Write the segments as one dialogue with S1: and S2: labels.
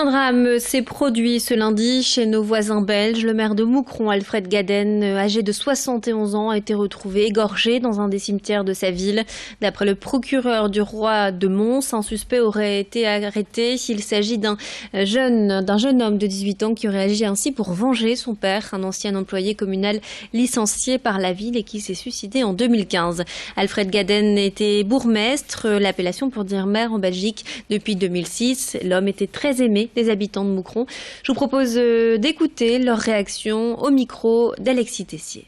S1: Un drame s'est produit ce lundi chez nos voisins belges. Le maire de Moucron, Alfred Gaden, âgé de 71 ans, a été retrouvé égorgé dans un des cimetières de sa ville. D'après le procureur du roi de Mons, un suspect aurait été arrêté. Il s'agit d'un jeune homme de 18 ans qui aurait agi ainsi pour venger son père, un ancien employé communal licencié par la ville et qui s'est suicidé en 2015. Alfred Gaden était bourgmestre, l'appellation pour dire maire en Belgique depuis 2006. L'homme était très aimé des habitants de Moucron. Je vous propose d'écouter leur réaction au micro d'Alexis Tessier.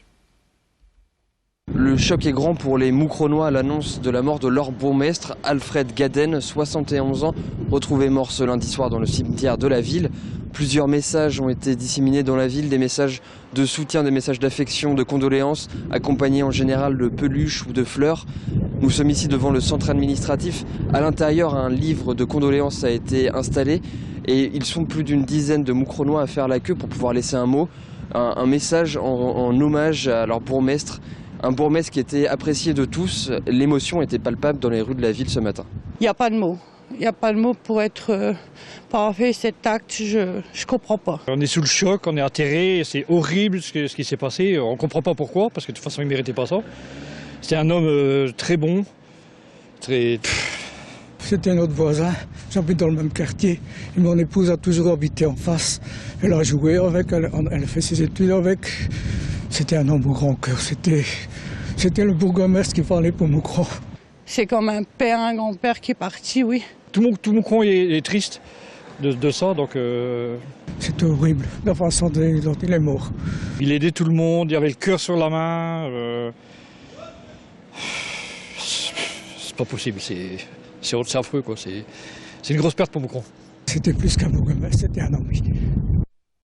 S2: Le choc est grand pour les Moucronois à l'annonce de la mort de leur bourgmestre, Alfred Gaden, 71 ans, retrouvé mort ce lundi soir dans le cimetière de la ville. Plusieurs messages ont été disséminés dans la ville, des messages de soutien, des messages d'affection, de condoléances, accompagnés en général de peluches ou de fleurs. Nous sommes ici devant le centre administratif. À l'intérieur, un livre de condoléances a été installé et ils sont plus d'une dizaine de Moucronois à faire la queue pour pouvoir laisser un mot, un message en hommage à leur bourgmestre. Un bourgmestre qui était apprécié de tous. L'émotion était palpable dans les rues de la ville ce matin.
S3: Il n'y a pas de mots. Il n'y a pas de mots pour avoir fait cet acte, je ne comprends pas.
S4: On est sous le choc, on est atterré, c'est horrible ce qui s'est passé. On ne comprend pas pourquoi, parce que de toute façon il ne méritait pas ça. C'était un homme très bon, très...
S5: C'était notre voisin, j'habite dans le même quartier. Et mon épouse a toujours habité en face. Elle a joué avec, elle a fait ses études avec. C'était un homme au grand cœur, c'était le bourgmestre qu'il fallait pour Moucron.
S3: C'est comme un père, un grand-père qui est parti, oui.
S4: Tout Moucron est triste de ça, donc...
S5: C'était horrible, la façon dont il est mort.
S4: Il aidait tout le monde, il avait le cœur sur la main. C'est pas possible, c'est affreux, quoi. C'est une grosse perte pour Moucron.
S5: C'était plus qu'un bourgmestre, c'était un ami.